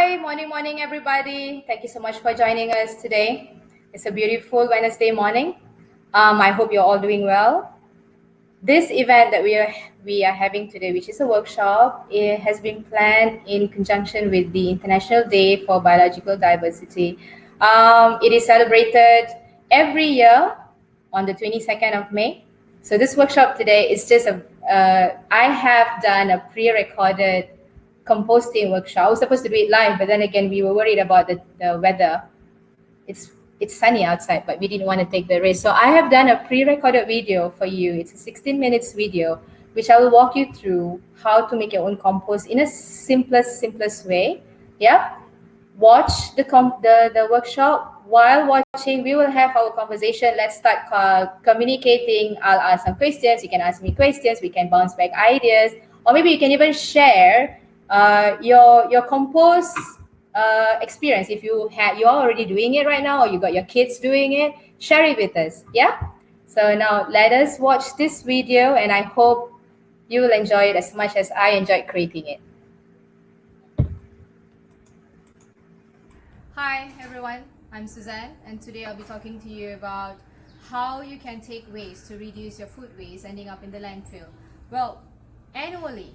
Hi, morning, everybody. Thank you so much for joining us today. It's a beautiful Wednesday morning. I hope you're all doing well. This event that we are having today, which is a workshop, it has been planned in conjunction with the International Day for Biological Diversity. It is celebrated every year on the 22nd of May. So this workshop today is just I have done a pre-recorded composting workshop. I was supposed to do it live, but then again, we were worried about the weather. It's sunny outside, but we didn't want to take the risk. So I have done a pre-recorded video for you. It's a 16 minutes video, which I will walk you through how to make your own compost in a simplest way. Yeah. Watch the workshop. While watching, we will have our conversation. Let's start communicating. I'll ask some questions. You can ask me questions. We can bounce back ideas, or maybe you can even share your compost experience. If you're already doing it right now, or you got your kids doing it, share it with us. Yeah. So now let us watch this video, and I hope you will enjoy it as much as I enjoyed creating it. Hi everyone, I'm Suzane, and today I'll be talking to you about how you can take waste to reduce your food waste ending up in the landfill. Well, annually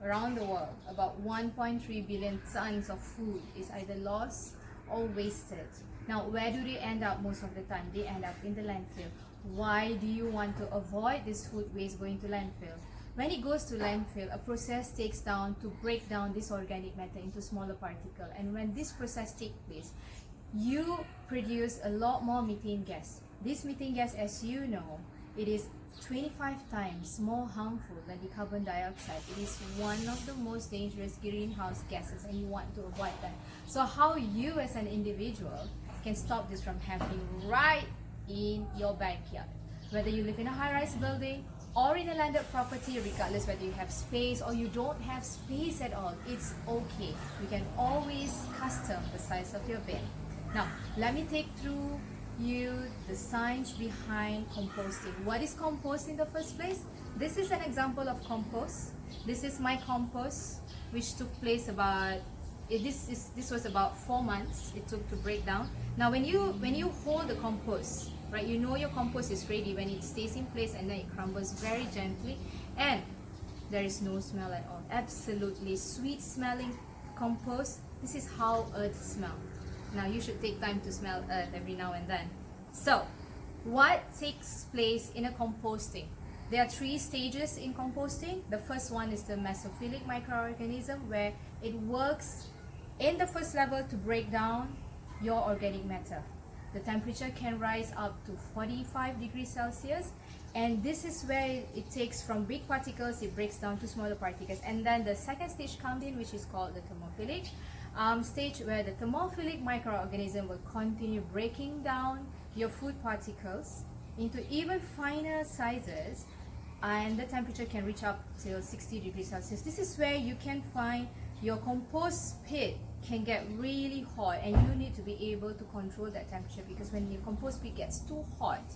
around the world, about 1.3 billion tons of food is either lost or wasted. Now, where do they end up most of the time? They end up in the landfill. Why do you want to avoid this food waste going to landfill? When it goes to landfill, a process takes down to break down this organic matter into smaller particles. And when this process takes place, you produce a lot more methane gas. This methane gas, as you know, it is 25 times more harmful than the carbon dioxide. It is one of the most dangerous greenhouse gases, and you want to avoid that. So how you as an individual can stop this from happening right in your backyard? Whether you live in a high-rise building or in a landed property, regardless whether you have space or you don't have space at all, it's okay. You can always custom the size of your bin. Now, let me take through you the science behind composting. What is compost in the first place? This is an example of compost. This is my compost, which took place this was about 4 months it took to break down. Now, when you hold the compost, right, you know your compost is ready when it stays in place and then it crumbles very gently, and there is no smell at all. Absolutely sweet smelling compost. This is how earth smells. Now, you should take time to smell earth every now and then. So, what takes place in a composting? There are 3 stages in composting. The first one is the mesophilic microorganism, where it works in the first level to break down your organic matter. The temperature can rise up to 45 degrees Celsius, and this is where it takes from big particles, it breaks down to smaller particles. And then the second stage comes in, which is called the thermophilic stage, where the thermophilic microorganism will continue breaking down your food particles into even finer sizes, and the temperature can reach up till 60 degrees Celsius. This is where you can find your compost pit can get really hot, and you need to be able to control that temperature, because when your compost pit gets too hot,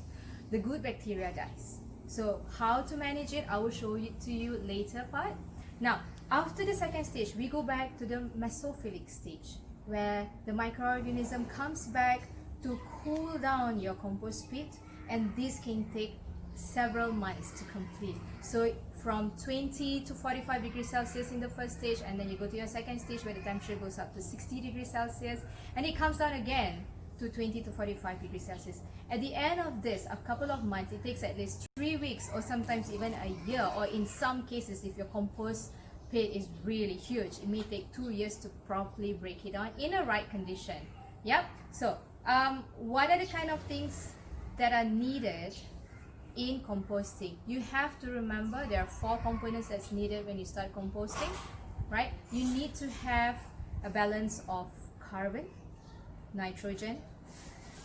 the good bacteria dies. So how to manage it, I will show it to you later part. Now, after the second stage, we go back to the mesophilic stage, where the microorganism comes back to cool down your compost pit, and this can take several months to complete. So from 20 to 45 degrees Celsius in the first stage, and then you go to your second stage where the temperature goes up to 60 degrees Celsius, and it comes down again to 20 to 45 degrees Celsius. At the end of this, a couple of months, it takes at least 3 weeks or sometimes even a year, or in some cases, if your compost pit is really huge, it may take 2 years to properly break it down in a right condition. Yep. So what are the kind of things that are needed in composting? You have to remember there are 4 components that's needed when you start composting, right? You need to have a balance of carbon, nitrogen,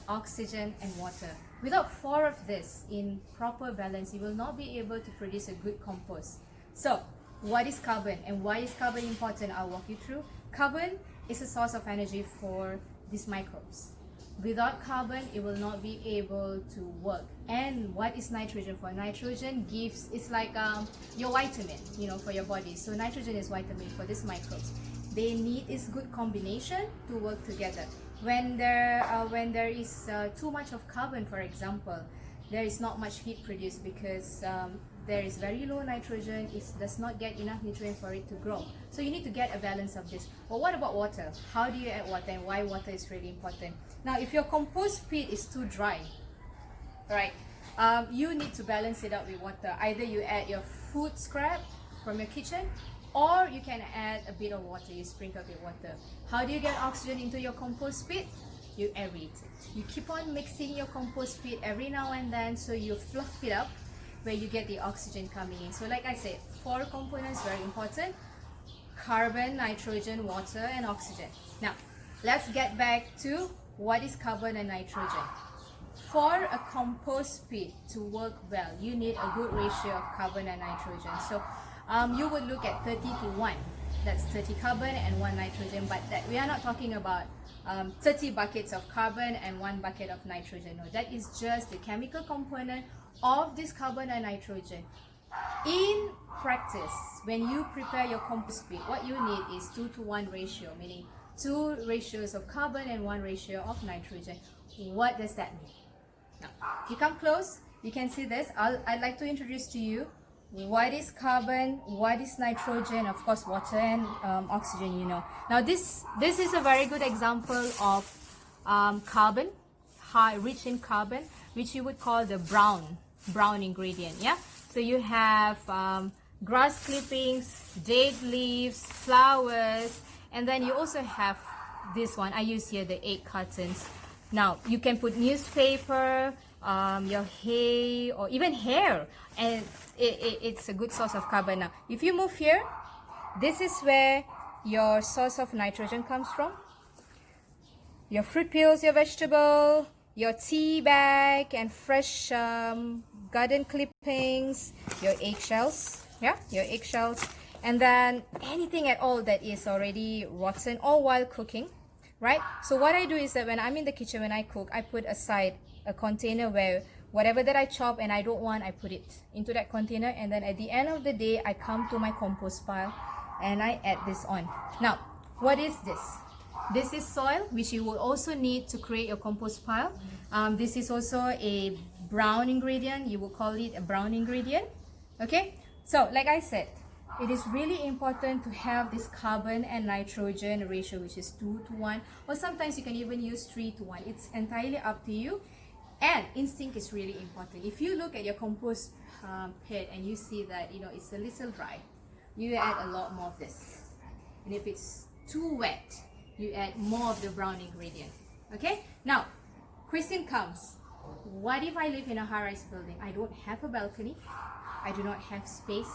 oxygen, and water. Without 4 of this in proper balance, you will not be able to produce a good compost. So, what is carbon and why is carbon important? I'll walk you through. Carbon is a source of energy for these microbes. Without carbon, it will not be able to work. And what is nitrogen for? Nitrogen it's like your vitamin, for your body. So nitrogen is vitamin for these microbes. they need is good combination to work together. When there is too much of carbon, for example, there is not much heat produced because there is very low nitrogen. It does not get enough nutrient for it to grow. So you need to get a balance of this. But what about water? How do you add water, and why water is really important? Now, if your compost pit is too dry, right, you need to balance it out with water. Either you add your food scrap from your kitchen, or you can add a bit of water. You sprinkle with water. How do you get oxygen into your compost pit? You aerate it. You keep on mixing your compost pit every now and then, so you fluff it up where you get the oxygen coming in. So like I said, 4 components very important: carbon, nitrogen, water, and oxygen. Now, let's get back to what is carbon and nitrogen. For a compost pit to work well, you need a good ratio of carbon and nitrogen. So you would look at 30 to 1. That's 30 carbon and 1 nitrogen, but that we are not talking about 30 buckets of carbon and 1 bucket of nitrogen. No, that is just the chemical component of this carbon and nitrogen. In practice, when you prepare your compost pit, what you need is 2 to 1 ratio, meaning 2 ratios of carbon and 1 ratio of nitrogen. What does that mean? Now, if you come close, you can see this. I'd like to introduce to you what is carbon, what is nitrogen, of course water and oxygen, you know. Now this is a very good example of carbon, rich in carbon, which you would call the brown ingredient, yeah. So you have grass clippings, date leaves, flowers, and then you also have this one. I use here the egg cartons. Now you can put newspaper, your hay, or even hair, and it's a good source of carbon. Now if you move here, this is where your source of nitrogen comes from. Your fruit peels, your vegetable, your tea bag, and fresh garden clippings, your eggshells, yeah, your eggshells, and then anything at all that is already rotten, all while cooking, right? So what I do is that when I'm in the kitchen, when I cook, I put aside a container where whatever that I chop and I don't want, I put it into that container, and then at the end of the day, I come to my compost pile and I add this on. Now, what is this? This is soil, which you will also need to create your compost pile. This is also a brown ingredient. You will call it a brown ingredient. Okay, so like I said, it is really important to have this carbon and nitrogen ratio, which is 2 to 1, or sometimes you can even use 3 to 1. It's entirely up to you. And instinct is really important. If you look at your compost pit and you see that, you know, it's a little dry, you add a lot more of this. And if it's too wet, you add more of the brown ingredient. Okay, now question comes, what if I live in a high-rise building? I don't have a balcony, I do not have space,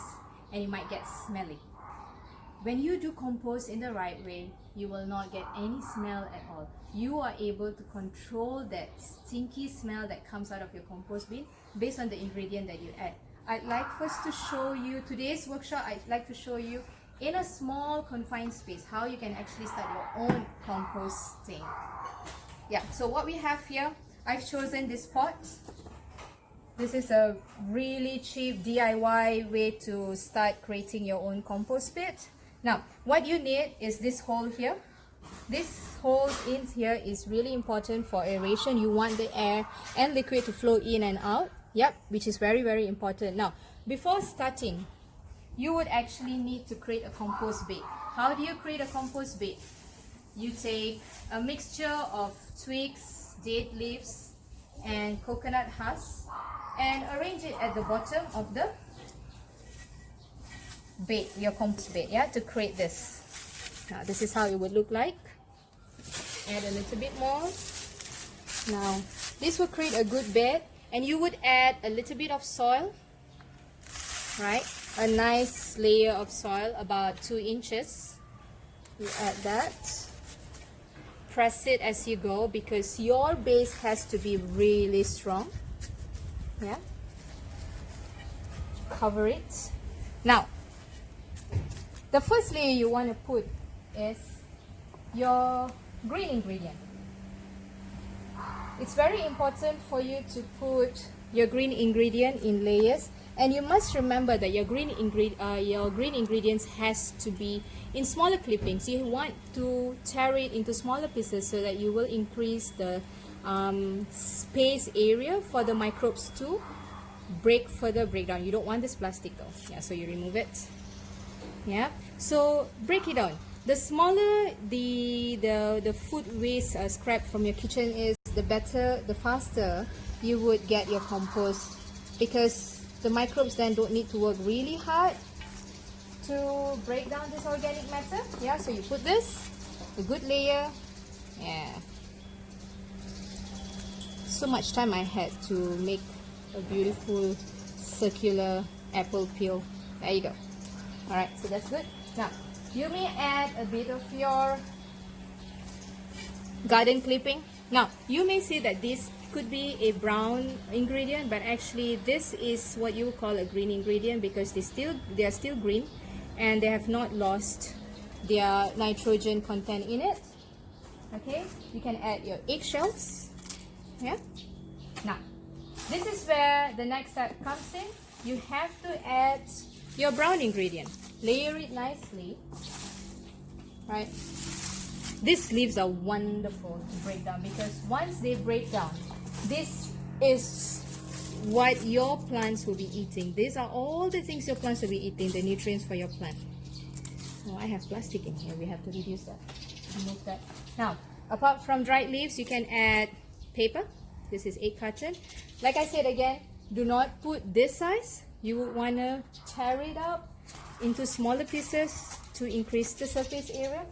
and it might get smelly. When you do compost in the right way, you will not get any smell at all. You are able to control that stinky smell that comes out of your compost bin based on the ingredient that you add. I'd like first to show you today's workshop. I'd like to show you in a small confined space how you can actually start your own composting. Yeah, so what we have here, I've chosen this pot. This is a really cheap DIY way to start creating your own compost pit. Now, what you need is this hole here. This hole in here is really important for aeration. You want the air and liquid to flow in and out. Yep, which is very, very important. Now, before starting, you would actually need to create a compost bed. How do you create a compost bed? You take a mixture of twigs, date leaves, and coconut husk, and arrange it at the bottom of the bed, your compost bed, yeah, to create this. Now, this is how it would look like. Add a little bit more. Now, this will create a good bed, and you would add a little bit of soil, right? A nice layer of soil, about 2 inches. You add that. Press it as you go because your base has to be really strong. Yeah. Cover it. Now, the first layer you want to put is your green ingredient. It's very important for you to put your green ingredient in layers, and you must remember that your green ingredients has to be in smaller clippings. You want to tear it into smaller pieces so that you will increase the space area for the microbes to further break down. You don't want this plastic though. Yeah, so you remove it. Yeah, so break it down. The smaller the food waste scrap from your kitchen is, the better, the faster you would get your compost, because the microbes then don't need to work really hard to break down this organic matter. Yeah, so you put this, a good layer. Yeah, so much time I had to make a beautiful circular apple peel. There you go. Alright, so that's good. Now you may add a bit of your garden clipping. Now you may say that this could be a brown ingredient, but actually this is what you call a green ingredient, because they are still green and they have not lost their nitrogen content in it. Okay, you can add your eggshells. Yeah. Now this is where the next step comes in. You have to add your brown ingredient. Layer it nicely. Right. These leaves are wonderful to break down, because once they break down, this is what your plants will be eating. These are all the things your plants will be eating, the nutrients for your plant. Oh, I have plastic in here. We have to reduce that. Remove that. Now, apart from dried leaves, you can add paper. This is egg carton. Like I said again, do not put this size. You would want to tear it up into smaller pieces to increase the surface area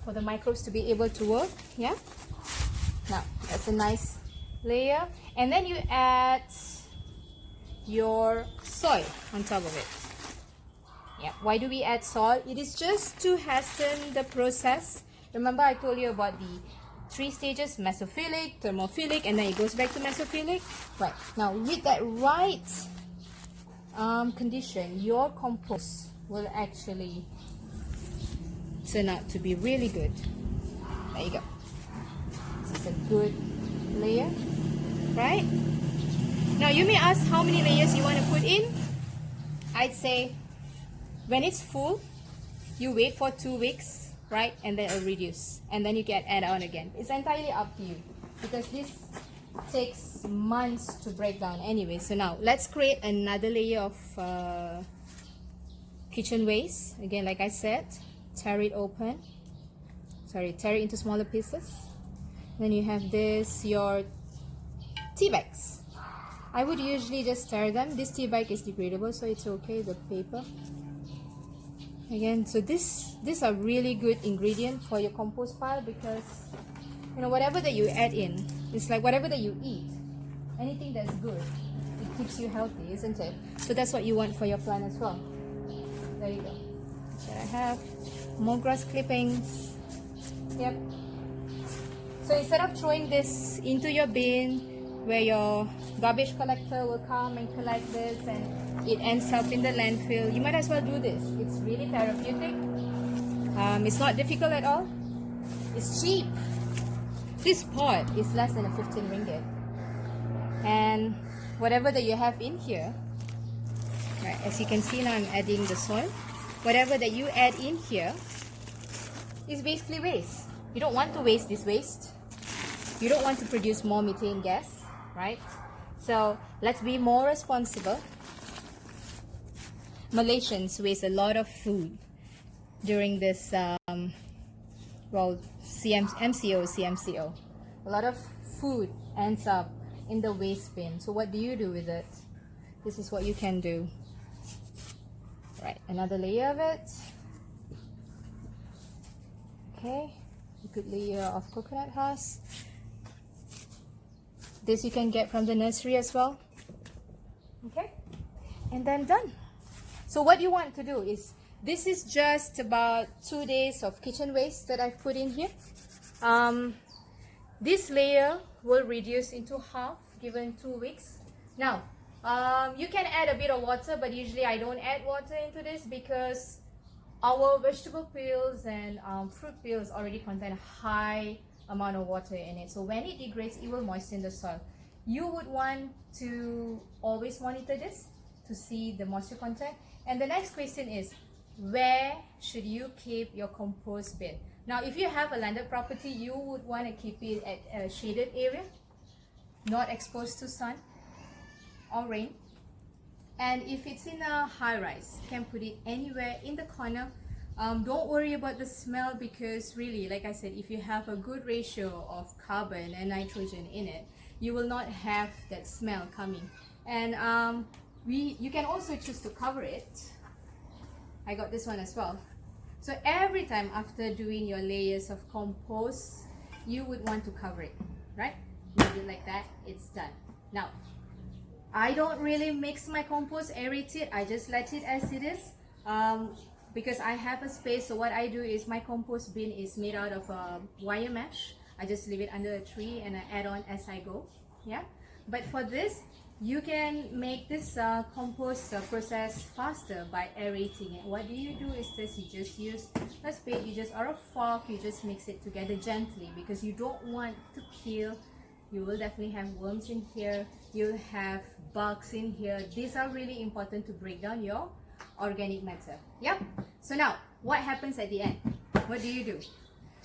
for the microbes to be able to work. Yeah. Now that's a nice layer, and then you add your soil on top of it. Yeah. Why do we add salt? It is just to hasten the process. Remember I told you about the 3 stages: mesophilic, thermophilic, and then it goes back to mesophilic. Right. Now with that right condition, your compost will actually turn out to be really good. There you go. This is a good layer, right? Now you may ask how many layers you want to put in. I'd say when it's full, you wait for 2 weeks, right? And then it'll reduce, and then you can add on again. It's entirely up to you, because this takes months to break down anyway. So now let's create another layer of kitchen waste. Again, like I said, tear it open. Sorry, tear it into smaller pieces. Then you have this, your tea bags. I would usually just tear them. This tea bag is degradable, so it's okay, the paper. Again, so these are really good ingredient for your compost pile, because you know, whatever that you add in, it's like whatever that you eat, anything that's good, it keeps you healthy, isn't it? So that's what you want for your plant as well. There you go. That I have more grass clippings. Yep. So instead of throwing this into your bin where your garbage collector will come and collect this and it ends up in the landfill, you might as well do this. It's really therapeutic. It's not difficult at all. It's cheap. This pot is less than 15 ringgit. And whatever that you have in here, right, as you can see now I'm adding the soil. Whatever that you add in here is basically waste. You don't want to waste this waste. You don't want to produce more methane gas, right? So let's be more responsible. Malaysians waste a lot of food during this, MCO. A lot of food ends up in the waste bin. So what do you do with it? This is what you can do. Right, another layer of it. Okay, a good layer of coconut husk. This you can get from the nursery as well. Okay, and then done. So what you want to do is, this is just about 2 days of kitchen waste that I've put in here. This layer will reduce into half given 2 weeks. Now, you can add a bit of water, but usually I don't add water into this because our vegetable peels and fruit peels already contain a high amount of water in it. So when it degrades, it will moisten the soil. You would want to always monitor this to see the moisture content. And the next question is, where should you keep your compost bin? Now, if you have a landed property, you would want to keep it at a shaded area, not exposed to sun or rain. And if it's in a high rise, you can put it anywhere in the corner. Don't worry about the smell, because really, like I said, if you have a good ratio of carbon and nitrogen in it, you will not have that smell coming. And you can also choose to cover it. I got this one as well. So every time after doing your layers of compost, you would want to cover it, right? You do it like that, it's done. Now, I don't really mix my compost, aerate it, I just let it as it is. Because I have a space, so what I do is my compost bin is made out of wire mesh. I just leave it under a tree and I add on as I go. Yeah, but for this, you can make this compost process faster by aerating it. What do? Is this, you just use a spade, or a fork, you just mix it together gently, because you don't want to kill. You will definitely have worms in here, you'll have bugs in here. These are really important to break down your organic matter. Yep. So now, what happens at the end? What do?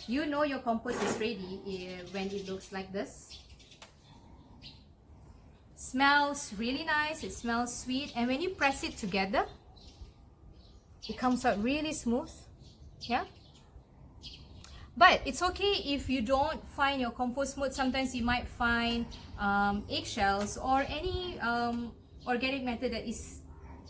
You know your compost is ready when it looks like this. Smells really nice, it smells sweet, and when you press it together, it comes out really smooth. Yeah. But it's okay if you don't find your compost smooth. Sometimes you might find eggshells or any organic matter that is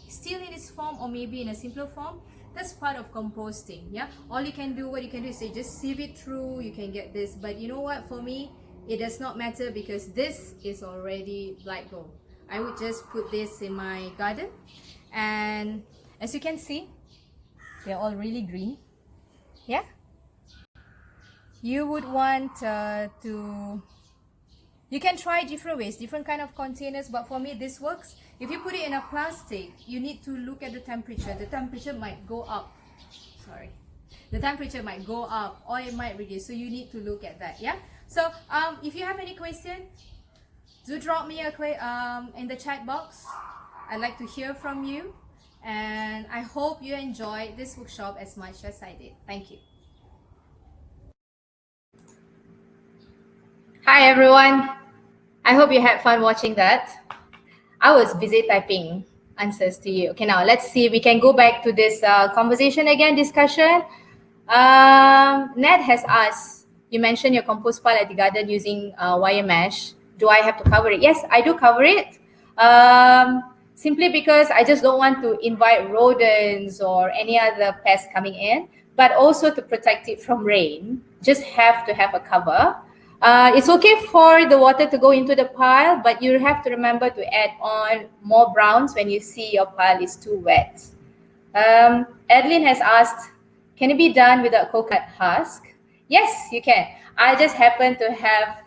still in its form, or maybe in a simpler form. That's part of composting. Yeah, what you can do is say just sieve it through, you can get this. But you know what, for me, it does not matter, because this is already black gold. I would just put this in my garden, and as you can see, they're all really green. Yeah, you would want you can try different ways, different kind of containers, but for me this works. If you put it in a plastic, you need to look at the temperature. The temperature might go up. The temperature might go up, or it might reduce. So you need to look at that. Yeah. So if you have any question, do drop me in the chat box. I'd like to hear from you, and I hope you enjoyed this workshop as much as I did. Thank you. Hi everyone. I hope you had fun watching that. I was busy typing answers to you. Okay, now let's see. We can go back to this conversation again, discussion. Ned has asked, you mentioned your compost pile at the garden using wire mesh. Do I have to cover it? Yes, I do cover it. Simply because I just don't want to invite rodents or any other pests coming in, but also to protect it from rain. Just have to have a cover. It's okay for the water to go into the pile, but you have to remember to add on more browns when you see your pile is too wet. Adeline has asked, can it be done without coconut husk? Yes, you can. I just happen to have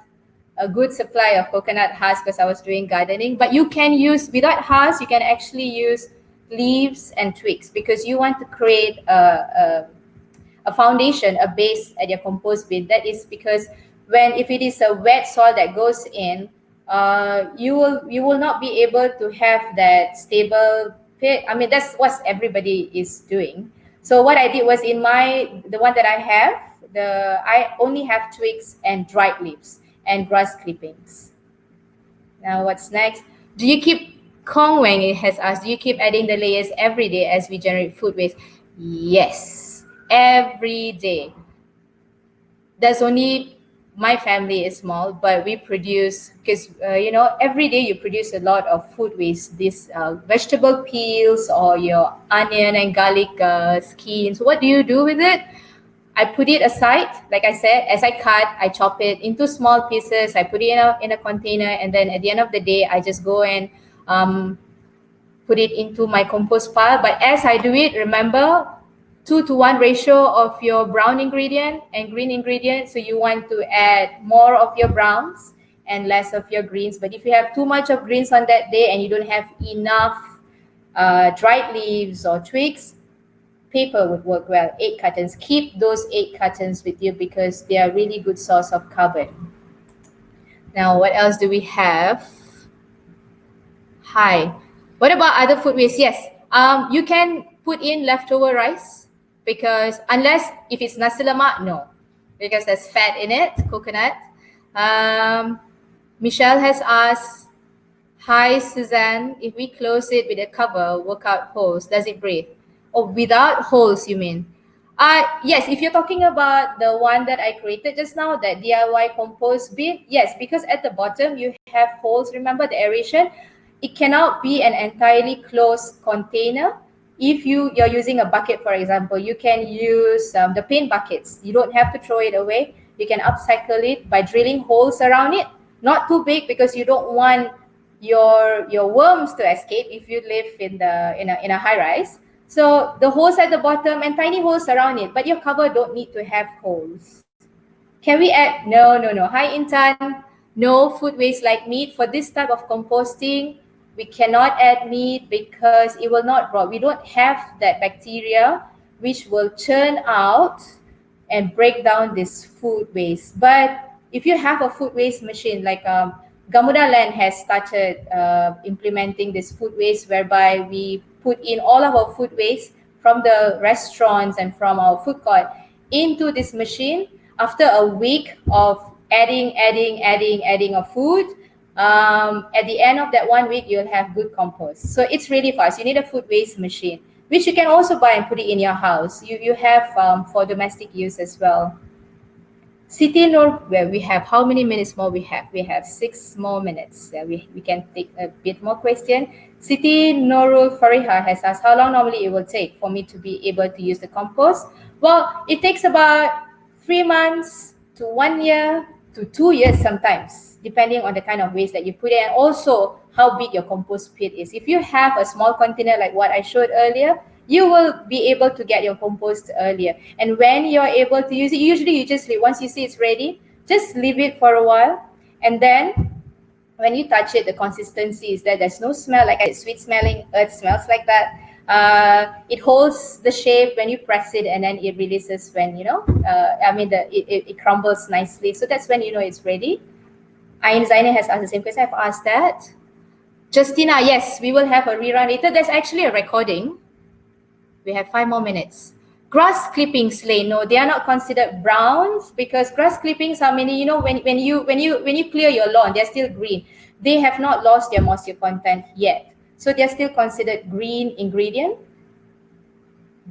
a good supply of coconut husk because I was doing gardening, but you can use, without husk, you can actually use leaves and twigs, because you want to create a foundation, a base at your compost bin. That is because if it is a wet soil that goes in, you will not be able to have that stable pit. I mean, that's what everybody is doing. So what I did was, in the one that I have, I only have twigs and dried leaves and grass clippings. Now what's next? Do you keep, Kong Wang has asked, do you keep adding the layers every day as we generate food waste? Yes, every day. There's only, my family is small, but we produce, because every day you produce a lot of food waste, these vegetable peels or your onion and garlic skins. What do you do with it? I put it aside, like I said. As I cut, I chop it into small pieces, I put it in a container, and then at the end of the day, I just go and put it into my compost pile. But as I do it, remember, 2-to-1 ratio of your brown ingredient and green ingredient. So you want to add more of your browns and less of your greens. But if you have too much of greens on that day and you don't have enough dried leaves or twigs, paper would work well. Egg cartons. Keep those egg cartons with you, because they are really good source of carbon. Now, what else do we have? Hi. What about other food waste? Yes. You can put in leftover rice, because unless if it's nasi lemak, no, because there's fat in it, coconut. Michelle has asked, hi Suzanne, if we close it with a cover, without holes, does it breathe? Oh, without holes, you mean? Yes, if you're talking about the one that I created just now, that DIY compost bin, yes, because at the bottom you have holes, remember the aeration? It cannot be an entirely closed container. If you're using a bucket, for example, you can use the paint buckets. You don't have to throw it away. You can upcycle it by drilling holes around it. Not too big, because you don't want your worms to escape if you live in a high rise. So the holes at the bottom and tiny holes around it, but your cover don't need to have holes. Can we add? No. Hi Intan. No food waste like meat. For this type of composting, we cannot add meat because it will not rot. We don't have that bacteria which will churn out and break down this food waste. But if you have a food waste machine, like Gamuda Land has started implementing this food waste, whereby we put in all of our food waste from the restaurants and from our food court into this machine. After a week of adding of food, at the end of that 1 week, you'll have good compost. So it's really fast. You need a food waste machine, which you can also buy and put it in your house. You have for domestic use as well. City Nur, where we have how many minutes more we have? We have 6 more minutes. We can take a bit more question. City Nurul Fariha has asked how long normally it will take for me to be able to use the compost. Well, it takes about 3 months to 1 year to 2 years sometimes, depending on the kind of waste that you put in, and also how big your compost pit is. If you have a small container like what I showed earlier, you will be able to get your compost earlier. And when you're able to use it, usually you just leave. Once you see it's ready, just leave it for a while. And then when you touch it, the consistency is that there's no smell, like it's sweet smelling, earth smells like that. It holds the shape when you press it, and then it releases when, it crumbles nicely. So that's when you know it's ready. Ayn Zaina has asked the same question. I've asked that. Justina, yes, we will have a rerun later. There's actually a recording. We have 5 more minutes. Grass clippings, Lane, no, they are not considered browns, because grass clippings are mainly, when you clear your lawn, they're still green. They have not lost their moisture content yet, so they're still considered green ingredient.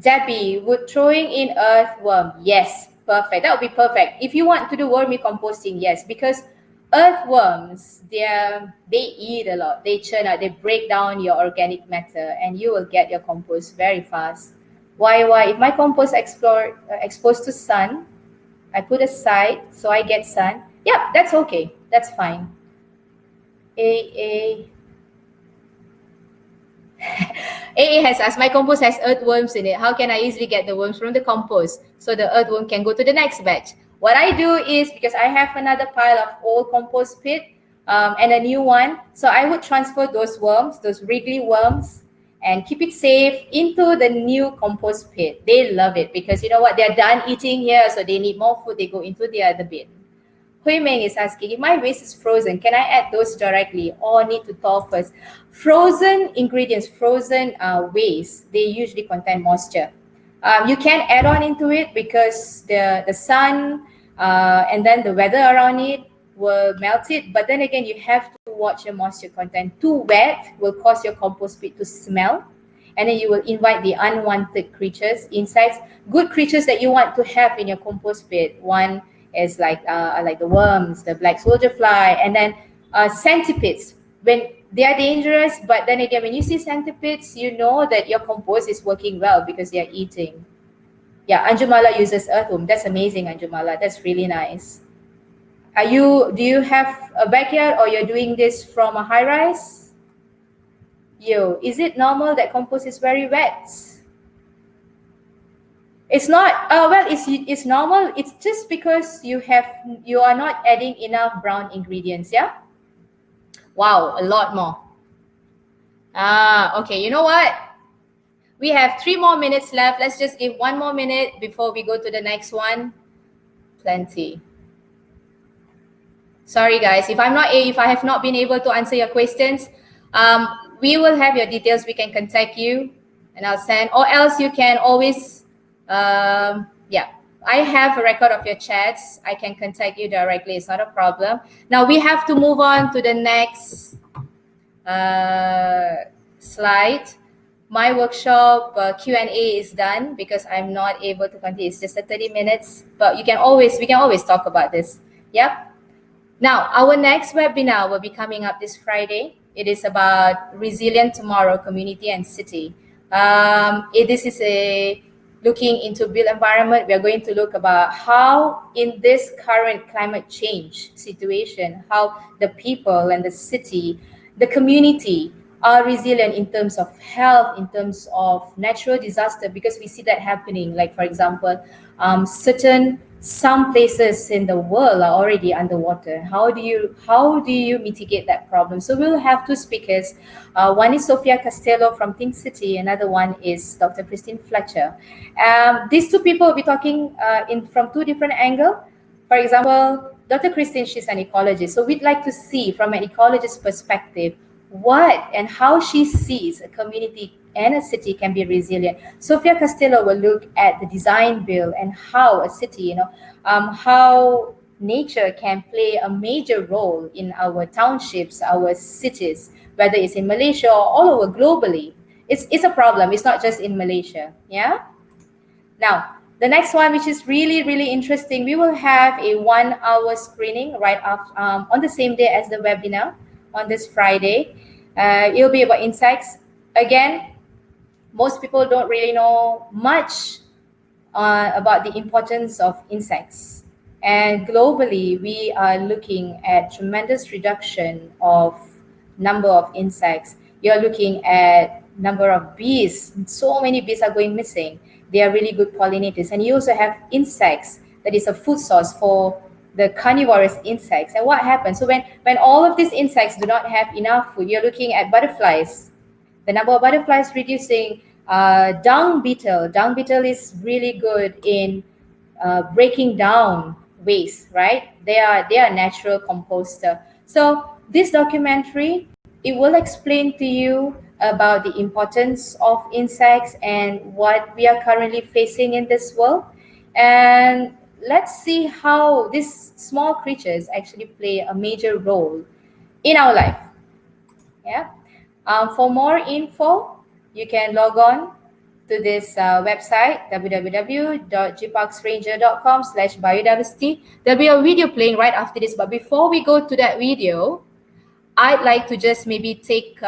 Debbie, would throwing in earthworm? Yes, perfect. That would be perfect. If you want to do wormy composting, yes, because earthworms, they eat a lot. They churn out, they break down your organic matter, and you will get your compost very fast. Why? If my compost exposed to sun, I put aside so I get sun. Yeah, that's okay. That's fine. AA has asked, my compost has earthworms in it. How can I easily get the worms from the compost so the earthworm can go to the next batch? What I do is, because I have another pile of old compost pit and a new one, so I would transfer those worms, those wriggly worms, and keep it safe into the new compost pit. They love it because you know what? They're done eating here, so they need more food. They go into the other bin. Hui Meng is asking, if my waste is frozen, can I add those directly or need to thaw first? Frozen ingredients, frozen waste, they usually contain moisture. You can add on into it because the sun and then the weather around it will melt it. But then again, you have to watch your moisture content. Too wet will cause your compost pit to smell. And then you will invite the unwanted creatures, insects, good creatures that you want to have in your compost pit. One is like the worms, the black soldier fly, and then centipedes. When they are dangerous, but then again, when you see centipedes, you know that your compost is working well because they are eating. Yeah, Anjumala uses earthworm. That's amazing, Anjumala. That's really nice. Do you have a backyard or you're doing this from a high rise? Is it normal that compost is very wet? It's not. Well, it's normal. It's just because you are not adding enough brown ingredients. Yeah. Wow, a lot more. Okay. You know what? We have 3 more minutes left. Let's just give 1 more minute before we go to the next one. Plenty. Sorry, guys. If I have not been able to answer your questions, we will have your details. We can contact you and I'll send, or else you can always, yeah, I have a record of your chats. I can contact you directly. It's not a problem. Now we have to move on to the next slide. My workshop Q&A is done because I'm not able to continue. It's just a 30 minutes, but we can always talk about this. Yep. Now, our next webinar will be coming up this Friday. It is about Resilient Tomorrow, Community and City. This is a looking into built environment. We are going to look about how in this current climate change situation, how the people and the city, the community are resilient in terms of health, in terms of natural disaster, because we see that happening. Like, for example, some places in the world are already underwater. How do you mitigate that problem? So we'll have two speakers. One is Sofia Castello from Think City. Another one is Dr. Christine Fletcher. These two people will be talking from two different angles. For example, Dr. Christine, she's an ecologist. So we'd like to see from an ecologist perspective what and how she sees a community and a city can be resilient. Sofia Castello will look at the design build and how a city, how nature can play a major role in our townships, our cities, whether it's in Malaysia or all over globally. It's a problem. It's not just in Malaysia. Yeah. Now, the next one, which is really, really interesting, we will have a 1 hour screening right after, on the same day as the webinar on this Friday. It'll be about insects. Again, most people don't really know much about the importance of insects. And globally, we are looking at tremendous reduction of number of insects. You're looking at number of bees. So many bees are going missing. They are really good pollinators. And you also have insects that is a food source for the carnivorous insects. And what happens? So when all of these insects do not have enough food, you're looking at butterflies. The number of butterflies reducing. Dung beetle. Dung beetle is really good in breaking down waste, right? They are natural composter. So this documentary, it will explain to you about the importance of insects and what we are currently facing in this world. And let's see how these small creatures actually play a major role in our life. Yeah. For more info, you can log on to this website, www.gparksranger.com/biodiversity. There'll be a video playing right after this. But before we go to that video, I'd like to just maybe take,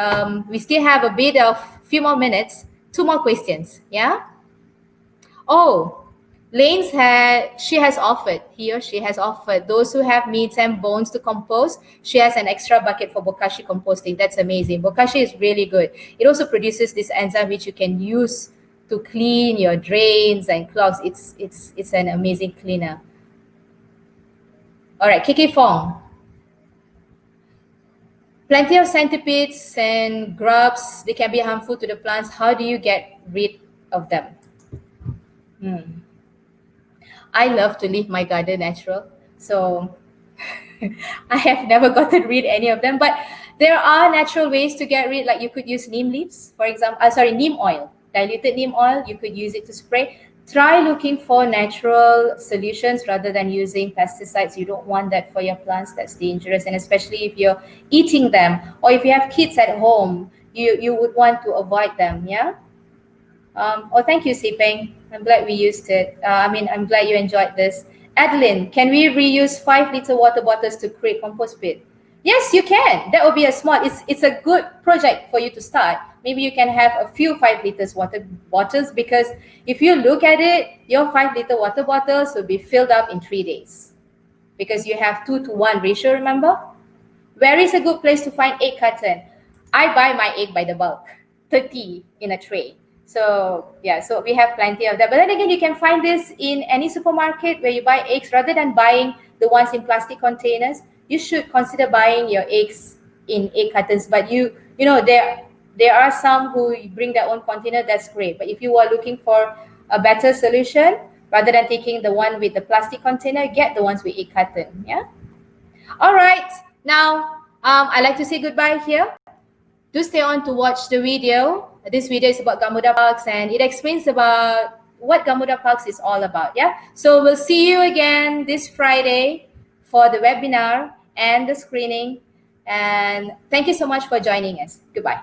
we still have a bit of few more minutes, 2 more questions. Yeah. Oh, she has offered those who have meats and bones to compost. She has an extra bucket for bokashi composting. That's amazing. Bokashi is really good. It also produces this enzyme which you can use to clean your drains and clogs. It's an amazing cleaner. All right, KK Fong. Plenty of centipedes and grubs. They can be harmful to the plants. How do you get rid of them? I love to leave my garden natural, so I have never gotten rid any of them. But there are natural ways to get rid. Like you could use neem leaves, for example. Neem oil, diluted neem oil. You could use it to spray. Try looking for natural solutions rather than using pesticides. You don't want that for your plants. That's dangerous, and especially if you're eating them or if you have kids at home, you would want to avoid them. Yeah. Thank you, Sipeng. I'm glad we used it. I'm glad you enjoyed this. Adeline, can we reuse 5-liter water bottles to create compost pit? Yes, you can. That would be it's a good project for you to start. Maybe you can have a few 5-liter water bottles, because if you look at it, your 5-liter water bottles will be filled up in 3 days because you have 2-to-1 ratio, remember? Where is a good place to find egg carton? I buy my egg by the bulk, 30 in a tray. So yeah, so we have plenty of that. But then again, you can find this in any supermarket where you buy eggs. Rather than buying the ones in plastic containers, you should consider buying your eggs in egg cartons. But there are some who bring their own container. That's great. But if you are looking for a better solution, rather than taking the one with the plastic container, get the ones with egg carton. Yeah. All right. Now, I'd like to say goodbye here. Do stay on to watch the video. This video is about Gamuda Parks, and it explains about what Gamuda Parks is all about. Yeah. So we'll see you again this Friday for the webinar and the screening. And thank you so much for joining us. Goodbye.